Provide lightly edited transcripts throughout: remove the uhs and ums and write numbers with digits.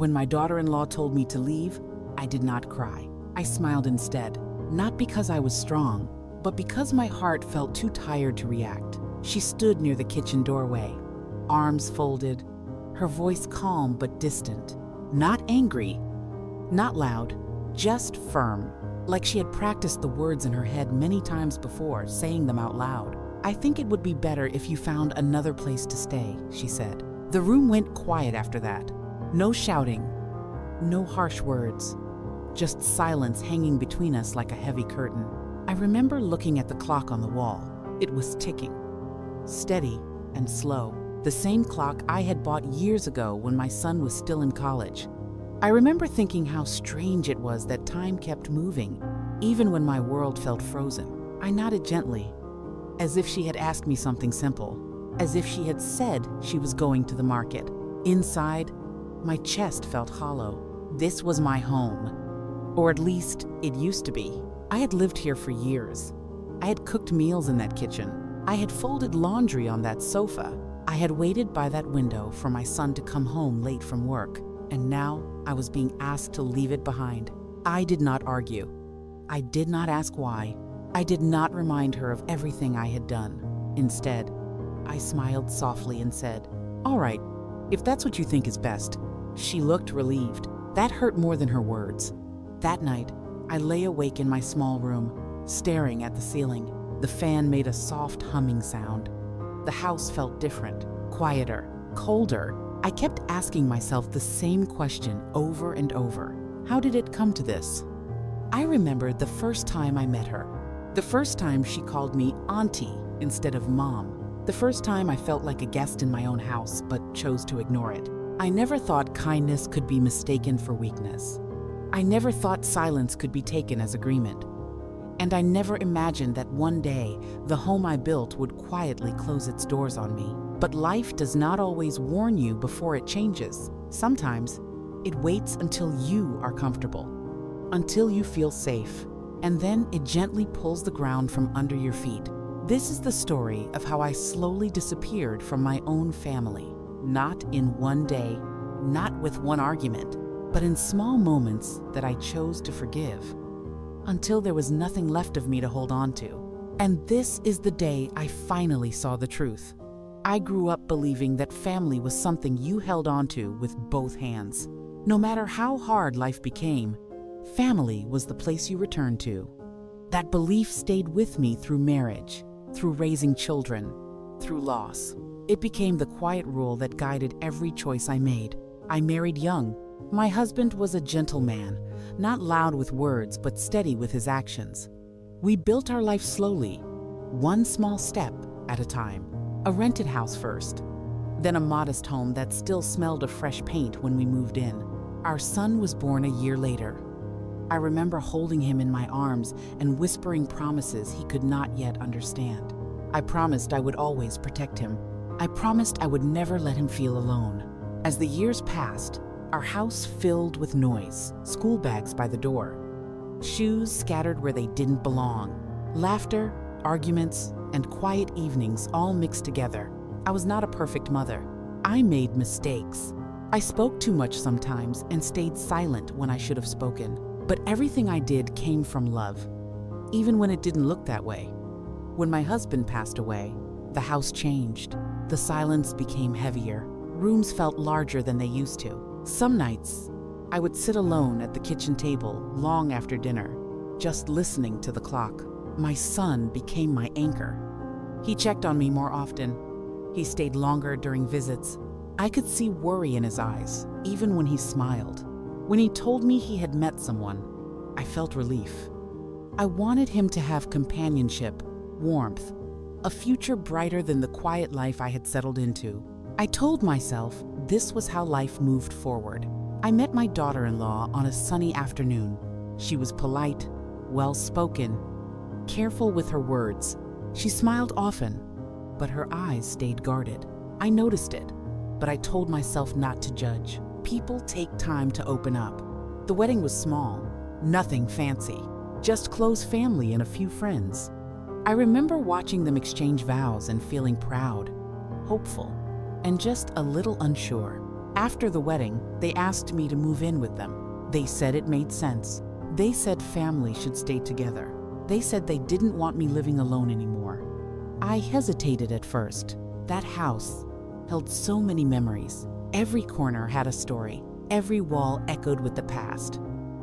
When my daughter-in-law told me to leave, I did not cry. I smiled instead, not because I was strong, but because my heart felt too tired to react. She stood near the kitchen doorway, arms folded, her voice calm but distant. Not angry, not loud, just firm, like she had practiced the words in her head many times before, saying them out loud. "I think it would be better if you found another place to stay," she said. The room went quiet after that. No shouting, no harsh words, just silence hanging between us like a heavy curtain. I remember looking at the clock on the wall. It was ticking, steady and slow, the same clock I had bought years ago when my son was still in college. I remember thinking how strange it was that time kept moving, even when my world felt frozen. I nodded gently, as if she had asked me something simple, as if she had said she was going to the market. Inside, my chest felt hollow. This was my home, or at least it used to be. I had lived here for years. I had cooked meals in that kitchen. I had folded laundry on that sofa. I had waited by that window for my son to come home late from work, and now I was being asked to leave it behind. I did not argue. I did not ask why. I did not remind her of everything I had done. Instead, I smiled softly and said, "All right, if that's what you think is best." She looked relieved. That hurt more than her words. That night, I lay awake in my small room, staring at the ceiling. The fan made a soft humming sound. The house felt different, quieter, colder. I kept asking myself the same question over and over. How did it come to this? I remembered the first time I met her. The first time she called me auntie instead of mom. The first time I felt like a guest in my own house but chose to ignore it. I never thought kindness could be mistaken for weakness. I never thought silence could be taken as agreement. And I never imagined that one day the home I built would quietly close its doors on me. But life does not always warn you before it changes. Sometimes it waits until you are comfortable, until you feel safe, and then it gently pulls the ground from under your feet. This is the story of how I slowly disappeared from my own family. Not in one day, not with one argument, but in small moments that I chose to forgive, until there was nothing left of me to hold on to. And this is the day I finally saw the truth. I grew up believing that family was something you held on to with both hands. No matter how hard life became, family was the place you returned to. That belief stayed with me through marriage, through raising children, through loss. It became the quiet rule that guided every choice I made. I married young. My husband was a gentleman, not loud with words, but steady with his actions. We built our life slowly, one small step at a time. A rented house first, then a modest home that still smelled of fresh paint when we moved in. Our son was born a year later. I remember holding him in my arms and whispering promises he could not yet understand. I promised I would always protect him. I promised I would never let him feel alone. As the years passed, our house filled with noise, school bags by the door, shoes scattered where they didn't belong, laughter, arguments, and quiet evenings all mixed together. I was not a perfect mother. I made mistakes. I spoke too much sometimes and stayed silent when I should have spoken. But everything I did came from love, even when it didn't look that way. When my husband passed away, the house changed. The silence became heavier. Rooms felt larger than they used to. Some nights, I would sit alone at the kitchen table long after dinner, just listening to the clock. My son became my anchor. He checked on me more often. He stayed longer during visits. I could see worry in his eyes, even when he smiled. When he told me he had met someone, I felt relief. I wanted him to have companionship, warmth, a future brighter than the quiet life I had settled into. I told myself this was how life moved forward. I met my daughter-in-law on a sunny afternoon. She was polite, well-spoken, careful with her words. She smiled often, but her eyes stayed guarded. I noticed it, but I told myself not to judge. People take time to open up. The wedding was small, nothing fancy, just close family and a few friends. I remember watching them exchange vows and feeling proud, hopeful, and just a little unsure. After the wedding, they asked me to move in with them. They said it made sense. They said family should stay together. They said they didn't want me living alone anymore. I hesitated at first. That house held so many memories. Every corner had a story. Every wall echoed with the past.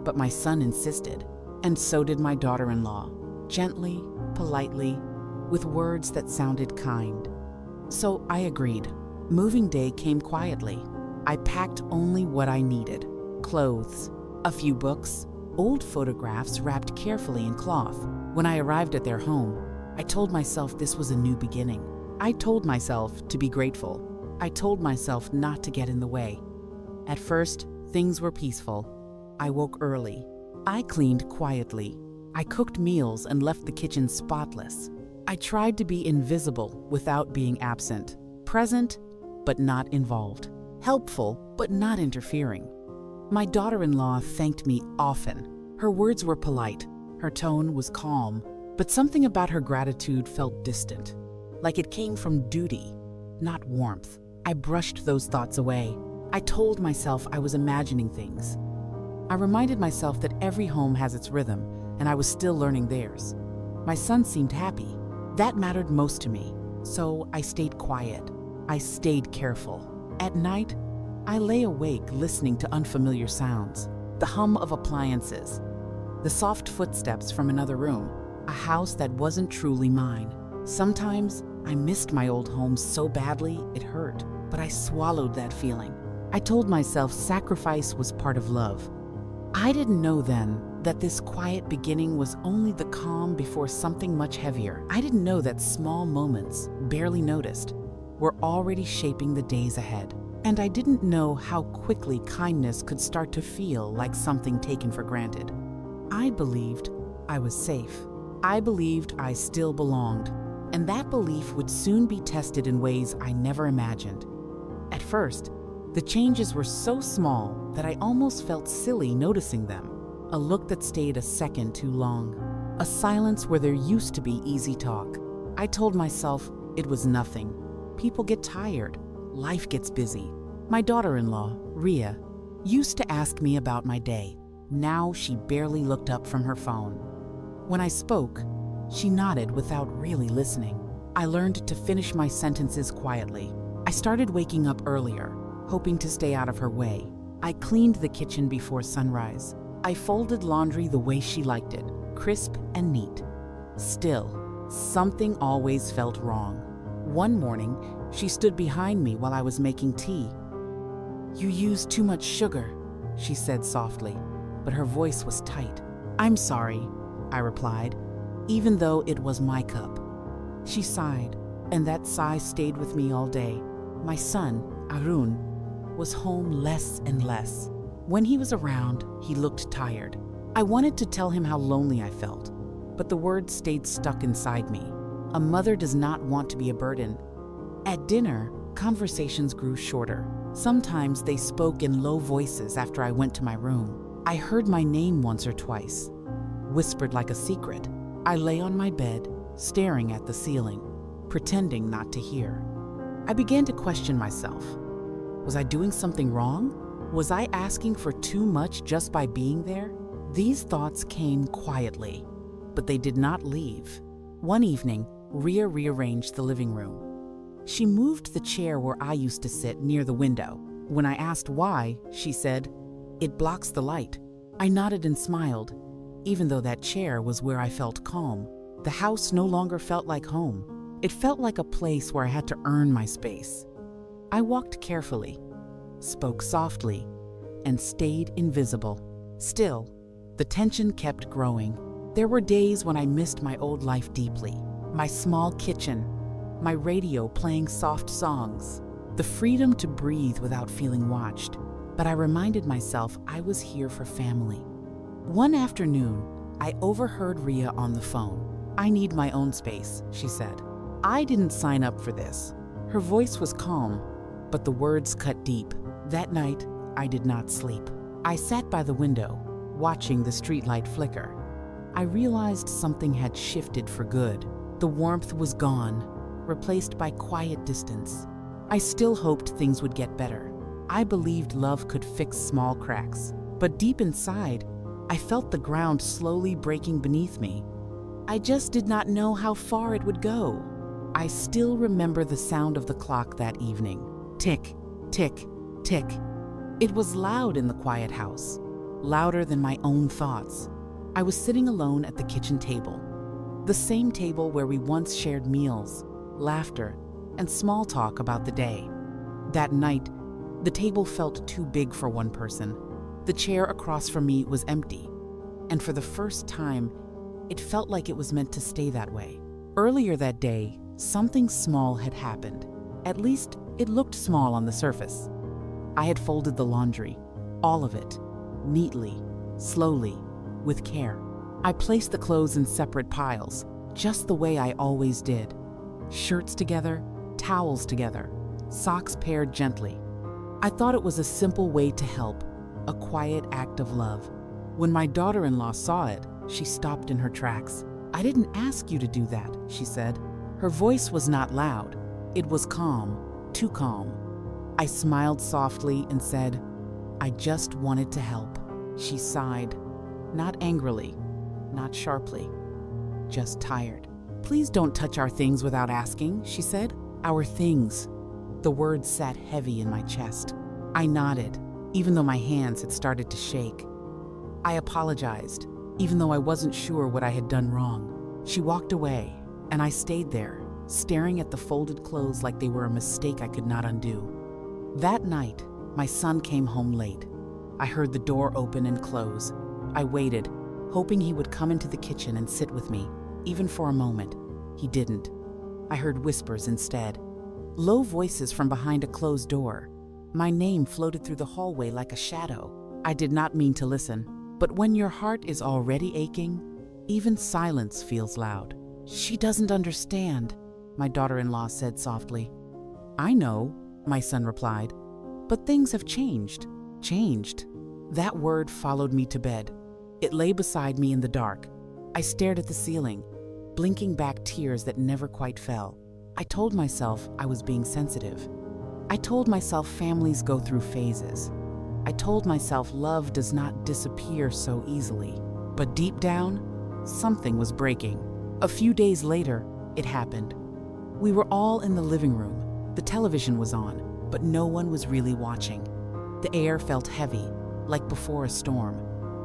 But my son insisted, and so did my daughter-in-law, gently, politely, with words that sounded kind. So I agreed. Moving day came quietly. I packed only what I needed: clothes, a few books, old photographs wrapped carefully in cloth. When I arrived at their home, I told myself this was a new beginning. I told myself to be grateful. I told myself not to get in the way. At first, things were peaceful. I woke early. I cleaned quietly. I cooked meals and left the kitchen spotless. I tried to be invisible without being absent, present but not involved, helpful but not interfering. My daughter-in-law thanked me often. Her words were polite, her tone was calm, but something about her gratitude felt distant, like it came from duty, not warmth. I brushed those thoughts away. I told myself I was imagining things. I reminded myself that every home has its rhythm, and I was still learning theirs. My son seemed happy. That mattered most to me, so I stayed quiet. I stayed careful. At night, I lay awake listening to unfamiliar sounds, the hum of appliances, the soft footsteps from another room, a house that wasn't truly mine. Sometimes I missed my old home so badly it hurt, but I swallowed that feeling. I told myself sacrifice was part of love. I didn't know then that this quiet beginning was only the calm before something much heavier. I didn't know that small moments, barely noticed, were already shaping the days ahead. And I didn't know how quickly kindness could start to feel like something taken for granted. I believed I was safe. I believed I still belonged, and that belief would soon be tested in ways I never imagined. At first, the changes were so small that I almost felt silly noticing them. A look that stayed a second too long. A silence where there used to be easy talk. I told myself it was nothing. People get tired. Life gets busy. My daughter-in-law, Ria, used to ask me about my day. Now she barely looked up from her phone. When I spoke, she nodded without really listening. I learned to finish my sentences quietly. I started waking up earlier, hoping to stay out of her way. I cleaned the kitchen before sunrise. I folded laundry the way she liked it, crisp and neat. Still, something always felt wrong. One morning, she stood behind me while I was making tea. "You use too much sugar," she said softly, but her voice was tight. "I'm sorry," I replied, even though it was my cup. She sighed, and that sigh stayed with me all day. My son, Arun, was home less and less. When he was around, he looked tired. I wanted to tell him how lonely I felt, but the words stayed stuck inside me. A mother does not want to be a burden. At dinner, conversations grew shorter. Sometimes they spoke in low voices after I went to my room. I heard my name once or twice, whispered like a secret. I lay on my bed, staring at the ceiling, pretending not to hear. I began to question myself. Was I doing something wrong? Was I asking for too much just by being there? These thoughts came quietly, but they did not leave. One evening, Ria rearranged the living room. She moved the chair where I used to sit near the window. When I asked why, she said, "It blocks the light." I nodded and smiled, even though that chair was where I felt calm. The house no longer felt like home. It felt like a place where I had to earn my space. I walked carefully, spoke softly, and stayed invisible. Still, the tension kept growing. There were days when I missed my old life deeply. My small kitchen, my radio playing soft songs, the freedom to breathe without feeling watched. But I reminded myself I was here for family. One afternoon, I overheard Ria on the phone. "I need my own space," she said. I didn't sign up for this. Her voice was calm, but the words cut deep. That night, I did not sleep. I sat by the window, watching the streetlight flicker. I realized something had shifted for good. The warmth was gone, replaced by quiet distance. I still hoped things would get better, I believed love could fix small cracks, but deep inside, I felt the ground slowly breaking beneath me. I just did not know how far it would go. I still remember the sound of the clock that evening. Tick, tick, tick. It was loud in the quiet house, louder than my own thoughts. I was sitting alone at the kitchen table, the same table where we once shared meals, laughter, and small talk about the day. That night, the table felt too big for one person. The chair across from me was empty, and for the first time, it felt like it was meant to stay that way. Earlier that day, something small had happened. At least, it looked small on the surface. I had folded the laundry, all of it, neatly, slowly, with care. I placed the clothes in separate piles, just the way I always did. Shirts together, towels together, socks paired gently. I thought it was a simple way to help, a quiet act of love. When my daughter-in-law saw it, she stopped in her tracks. "I didn't ask you to do that," she said. Her voice was not loud. It was calm, too calm. I smiled softly and said, "I just wanted to help." She sighed, not angrily, not sharply, just tired. "Please don't touch our things without asking," she said. "Our things." The words sat heavy in my chest. I nodded, even though my hands had started to shake. I apologized, even though I wasn't sure what I had done wrong. She walked away, and I stayed there, staring at the folded clothes like they were a mistake I could not undo. That night, my son came home late. I heard the door open and close. I waited, hoping he would come into the kitchen and sit with me, even for a moment. He didn't. I heard whispers instead. Low voices from behind a closed door. My name floated through the hallway like a shadow. I did not mean to listen, but when your heart is already aching, even silence feels loud. "She doesn't understand," my daughter-in-law said softly. "I know," my son replied, "but things have changed." Changed. That word followed me to bed. It lay beside me in the dark. I stared at the ceiling, blinking back tears that never quite fell. I told myself I was being sensitive. I told myself families go through phases. I told myself love does not disappear so easily. But deep down, something was breaking. A few days later, it happened. We were all in the living room. The television was on, but no one was really watching. The air felt heavy, like before a storm.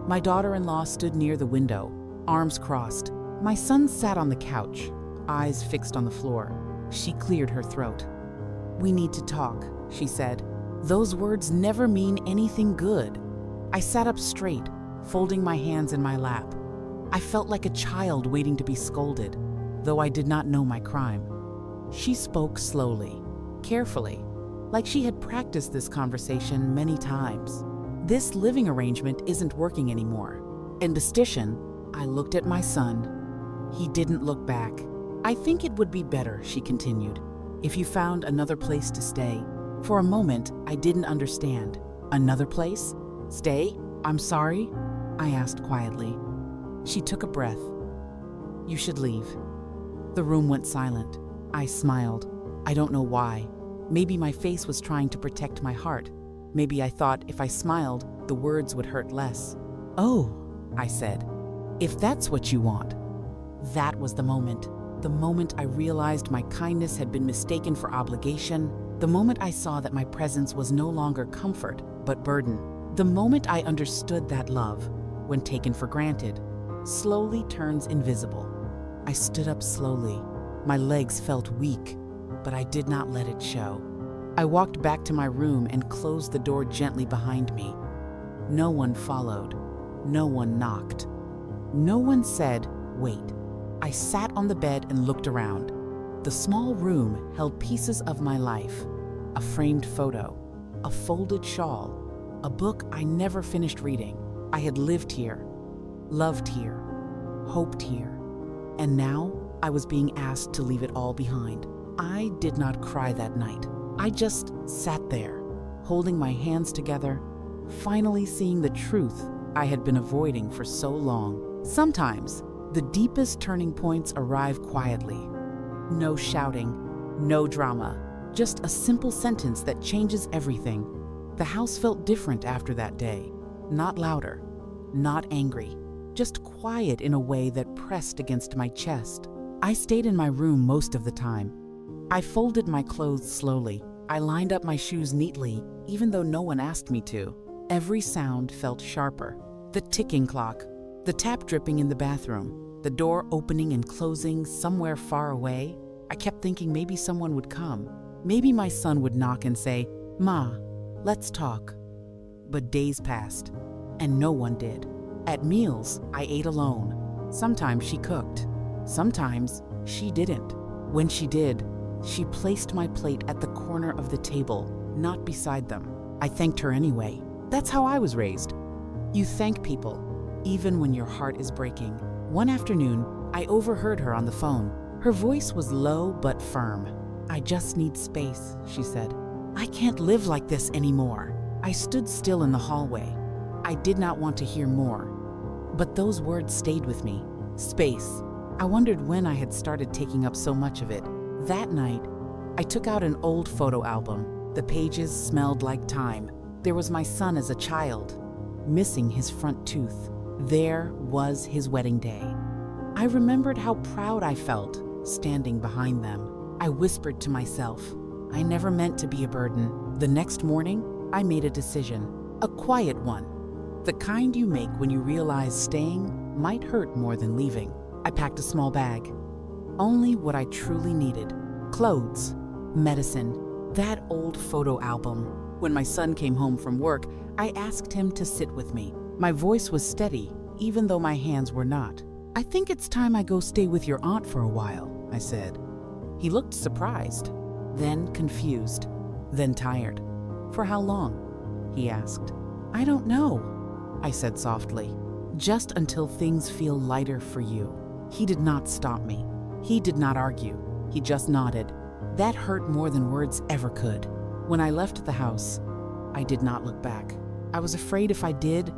My daughter-in-law stood near the window, arms crossed. My son sat on the couch, eyes fixed on the floor. She cleared her throat. "We need to talk," she said. Those words never mean anything good. I sat up straight, folding my hands in my lap. I felt like a child waiting to be scolded, though I did not know my crime. She spoke slowly, carefully, like she had practiced this conversation many times. "This living arrangement isn't working anymore." In disdain, I looked at my son. He didn't look back. "I think it would be better," she continued, "if you found another place to stay." For a moment, I didn't understand. "Another place? Stay? I'm sorry?" I asked quietly. She took a breath. "You should leave." The room went silent. I smiled. I don't know why. Maybe my face was trying to protect my heart. Maybe I thought if I smiled, the words would hurt less. "Oh," I said, "if that's what you want." That was the moment I realized my kindness had been mistaken for obligation, the moment I saw that my presence was no longer comfort, but burden, the moment I understood that love, when taken for granted, slowly turns invisible. I stood up slowly. My legs felt weak, but I did not let it show. I walked back to my room and closed the door gently behind me. No one followed. No one knocked. No one said, "Wait." I sat on the bed and looked around. The small room held pieces of my life: a framed photo, a folded shawl, a book I never finished reading. I had lived here, loved here, hoped here, and now I was being asked to leave it all behind. I did not cry that night. I just sat there, holding my hands together, finally seeing the truth I had been avoiding for so long. Sometimes, the deepest turning points arrive quietly. No shouting, no drama, just a simple sentence that changes everything. The house felt different after that day. Not louder, not angry, just quiet in a way that pressed against my chest. I stayed in my room most of the time. I folded my clothes slowly. I lined up my shoes neatly, even though no one asked me to. Every sound felt sharper. The ticking clock, the tap dripping in the bathroom, the door opening and closing somewhere far away. I kept thinking maybe someone would come. Maybe my son would knock and say, "Ma, let's talk." But days passed, and no one did. At meals, I ate alone. Sometimes she cooked. Sometimes she didn't. When she did, she placed my plate at the corner of the table, not beside them. I thanked her anyway. That's how I was raised. You thank people, even when your heart is breaking. One afternoon, I overheard her on the phone. Her voice was low but firm. "I just need space," she said. "I can't live like this anymore." I stood still in the hallway. I did not want to hear more. But those words stayed with me. Space. I wondered when I had started taking up so much of it. That night, I took out an old photo album. The pages smelled like time. There was my son as a child, missing his front tooth. There was his wedding day. I remembered how proud I felt standing behind them. I whispered to myself, I never meant to be a burden. The next morning, I made a decision, a quiet one, the kind you make when you realize staying might hurt more than leaving. I packed a small bag, only what I truly needed: clothes, medicine, that old photo album. When my son came home from work, I asked him to sit with me. My voice was steady, even though my hands were not. "I think it's time I go stay with your aunt for a while," I said. He looked surprised, then confused, then tired. "For how long?" he asked. "I don't know," I said softly. "Just until things feel lighter for you." He did not stop me. He did not argue. He just nodded. That hurt more than words ever could. When I left the house, I did not look back. I was afraid if I did,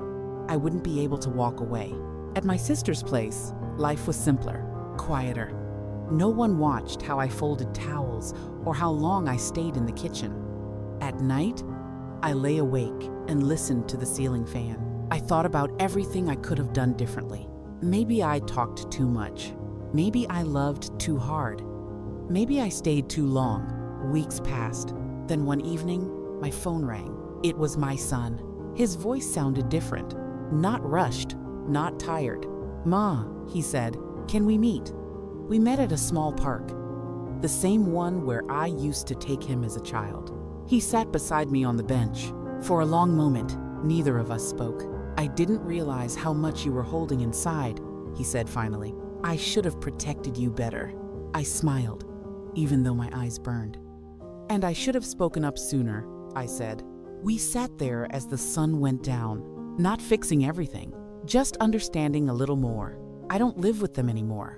I wouldn't be able to walk away. At my sister's place, life was simpler, quieter. No one watched how I folded towels or how long I stayed in the kitchen. At night, I lay awake and listened to the ceiling fan. I thought about everything I could have done differently. Maybe I talked too much. Maybe I loved too hard. Maybe I stayed too long. Weeks passed. Then one evening, my phone rang. It was my son. His voice sounded different. Not rushed, not tired. "Ma," he said, "can we meet?" We met at a small park, the same one where I used to take him as a child. He sat beside me on the bench. For a long moment, neither of us spoke. "I didn't realize how much you were holding inside," he said finally. "I should have protected you better." I smiled, even though my eyes burned. "And I should have spoken up sooner," I said. We sat there as the sun went down, not fixing everything, just understanding a little more. I don't live with them anymore.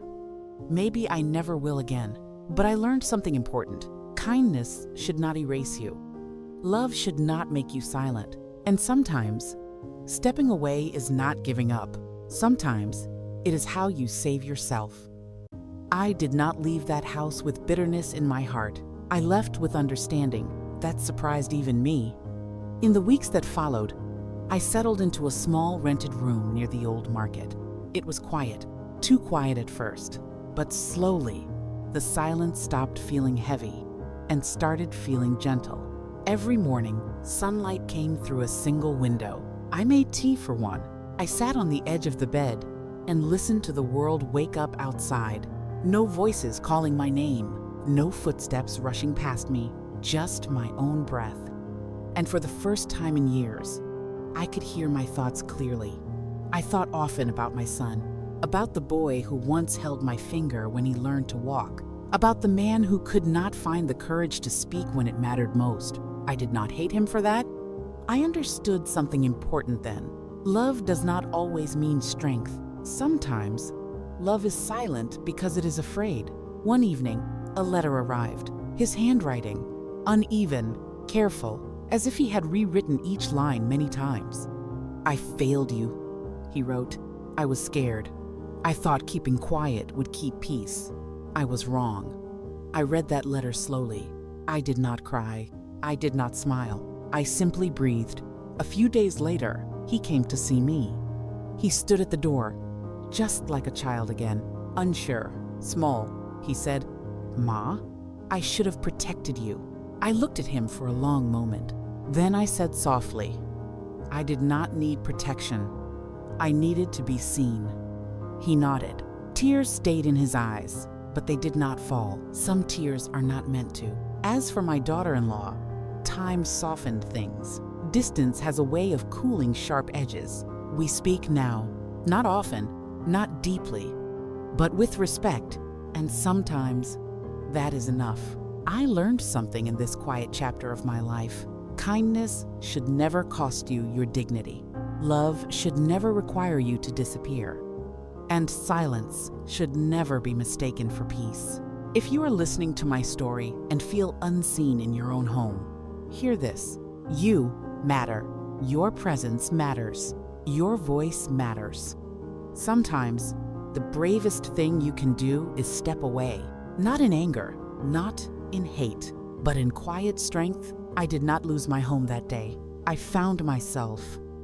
Maybe I never will again, but I learned something important. Kindness should not erase you. Love should not make you silent. And sometimes, stepping away is not giving up. Sometimes, it is how you save yourself. I did not leave that house with bitterness in my heart. I left with understanding. That surprised even me. In the weeks that followed, I settled into a small rented room near the old market. It was quiet, too quiet at first, but slowly, the silence stopped feeling heavy and started feeling gentle. Every morning, sunlight came through a single window. I made tea for one. I sat on the edge of the bed and listened to the world wake up outside. No voices calling my name, no footsteps rushing past me, just my own breath. And for the first time in years, I could hear my thoughts clearly. I thought often about my son, about the boy who once held my finger when he learned to walk, about the man who could not find the courage to speak when it mattered most. I did not hate him for that. I understood something important then. Love does not always mean strength. Sometimes, love is silent because it is afraid. One evening, a letter arrived. His handwriting, uneven, careful, as if he had rewritten each line many times. "I failed you," he wrote. "I was scared. I thought keeping quiet would keep peace. I was wrong." I read that letter slowly. I did not cry. I did not smile. I simply breathed. A few days later, he came to see me. He stood at the door, just like a child again, unsure, small. He said, "Ma, I should have protected you." I looked at him for a long moment. Then I said softly, "I did not need protection. I needed to be seen." He nodded. Tears stayed in his eyes, but they did not fall. Some tears are not meant to. As for my daughter-in-law, time softened things. Distance has a way of cooling sharp edges. We speak now, not often, not deeply, but with respect, and sometimes that is enough. I learned something in this quiet chapter of my life. Kindness should never cost you your dignity. Love should never require you to disappear. And silence should never be mistaken for peace. If you are listening to my story and feel unseen in your own home, hear this. You matter. Your presence matters. Your voice matters. Sometimes, the bravest thing you can do is step away. Not in anger, not in hate, but in quiet strength. I did not lose my home that day. I found myself.